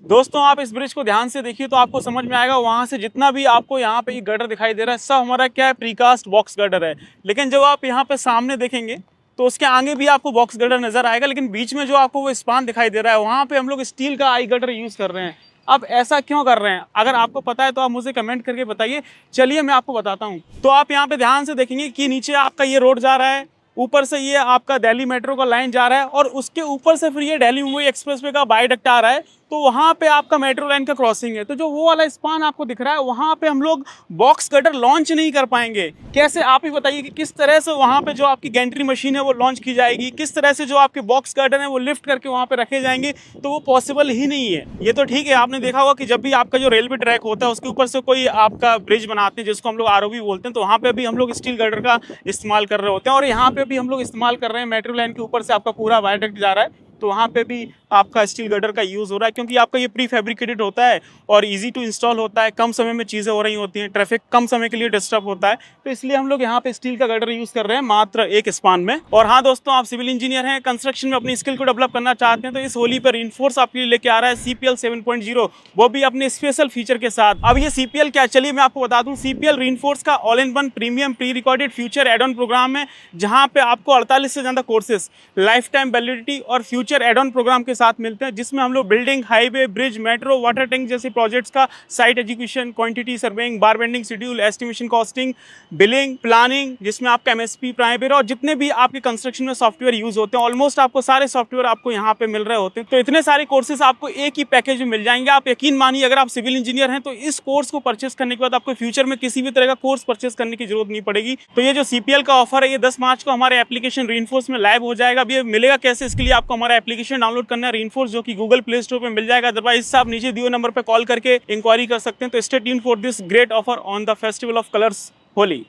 दोस्तों आप इस ब्रिज को ध्यान से देखिए तो आपको समझ में आएगा, वहां से जितना भी आपको यहाँ पे ये गटर दिखाई दे रहा है सब हमारा क्या है, प्रीकास्ट बॉक्स गटर है। लेकिन जब आप यहाँ पे सामने देखेंगे तो उसके आगे भी आपको बॉक्स गटर नजर आएगा, लेकिन बीच में जो आपको वो स्पान दिखाई दे रहा है वहां पे हम लोग स्टील का आई गटर यूज कर रहे हैं। अब ऐसा क्यों कर रहे हैं, अगर आपको पता है तो आप मुझे कमेंट करके बताइए। चलिए मैं आपको बताता हूँ। तो आप यहाँ पे ध्यान से देखेंगे कि नीचे आपका ये रोड जा रहा है, ऊपर से ये आपका दिल्ली मेट्रो का लाइन जा रहा है और उसके ऊपर से फिर ये दिल्ली मुंबई एक्सप्रेसवे का वायडक्ट आ रहा है। तो वहाँ पे आपका मेट्रो लाइन का क्रॉसिंग है। तो जो वो वाला स्पान आपको दिख रहा है वहाँ पे हम लोग बॉक्स गटर लॉन्च नहीं कर पाएंगे। कैसे, आप ही बताइए कि किस तरह से वहाँ पे जो आपकी गैंट्री मशीन है वो लॉन्च की जाएगी, किस तरह से जो आपके बॉक्स गटर है वो लिफ्ट करके वहाँ पे रखे जाएंगे। तो वो पॉसिबल ही नहीं है। ये तो ठीक है, आपने देखा होगा कि जब भी आपका जो रेलवे ट्रैक होता है उसके ऊपर से कोई आपका ब्रिज बनाते हैं जिसको हम लोग आरओबी बोलते हैं, तो वहाँ पे भी हम लोग स्टील गटर का इस्तेमाल कर रहे होते हैं। और यहाँ पे भी हम लोग इस्तेमाल कर रहे हैं, मेट्रो लाइन के ऊपर से आपका पूरा वायडक्ट जा रहा है तो वहाँ पे भी आपका स्टील गटर का यूज़ हो रहा है, क्योंकि आपका ये प्री फैब्रिकेटेड होता है और इजी टू इंस्टॉल होता है। कम समय में चीज़ें हो रही होती हैं, ट्रैफिक कम समय के लिए डिस्टर्ब होता है, तो इसलिए हम लोग यहाँ पे स्टील का गटर यूज़ कर रहे हैं मात्र एक स्पान में। और हाँ दोस्तों, आप सिविल इंजीनियर हैं, कंस्ट्रक्शन में अपनी स्किल को डेवलप करना चाहते हैं, तो इस होली पर रेनफोर्स आपके लिए लेके आ रहा है CPL 7.0, वो भी अपने स्पेशल फीचर के साथ। अब ये CPL क्या, चलिए मैं आपको बता दूं। CPL रेनफोर्स का all in one premium pre recorded future add on programme है, जहाँ पे आपको 48 से ज़्यादा कोर्सेज, लाइफ टाइम वैलिडिटी और फ्यूचर एड ऑन प्रोग्राम के साथ मिलते हैं, जिसमें हम लोग building, highway, bridge, metro, water tank जैसे प्रोजेक्ट्स का site education, quantity surveying, bar bending, schedule, estimation, costing, billing, planning, जिसमें आपका MSP, प्राइमरी और जितने भी आपके कंस्ट्रक्शन में सॉफ्टवेयर यूज होते हैं, ऑलमोस्ट आपको सारे सॉफ्टवेयर आपको यहाँ पे मिल रहे होते हैं। तो इतने सारे कोर्सेज आपको एक ही पैकेज में मिल जाएंगे। आप यकीन मानिए, अगर आप सिविल इंजीनियर हैं तो इस कोर्स को परचेस करने के बाद आपको फ्यूचर में किसी भी तरह का कोर्स परचेस करने की जरूरत नहीं पड़ेगी। तो ये जो CPL का ऑफर है ये 10 मार्च को हमारे एप्लीकेशन रेनफोर्स में लाइव हो जाएगा। अब ये मिलेगा कैसे, इसके लिए आपको हमारा एप्लीकेशन डाउनलोड करना है रेनफोर्स, जो कि गूगल प्ले स्टोर पे मिल जाएगा। अदरवाइज आप नीचे दिए नंबर पे कॉल करके इंक्वायरी कर सकते हैं। तो stay tuned for this great offer on the festival of colours Holi.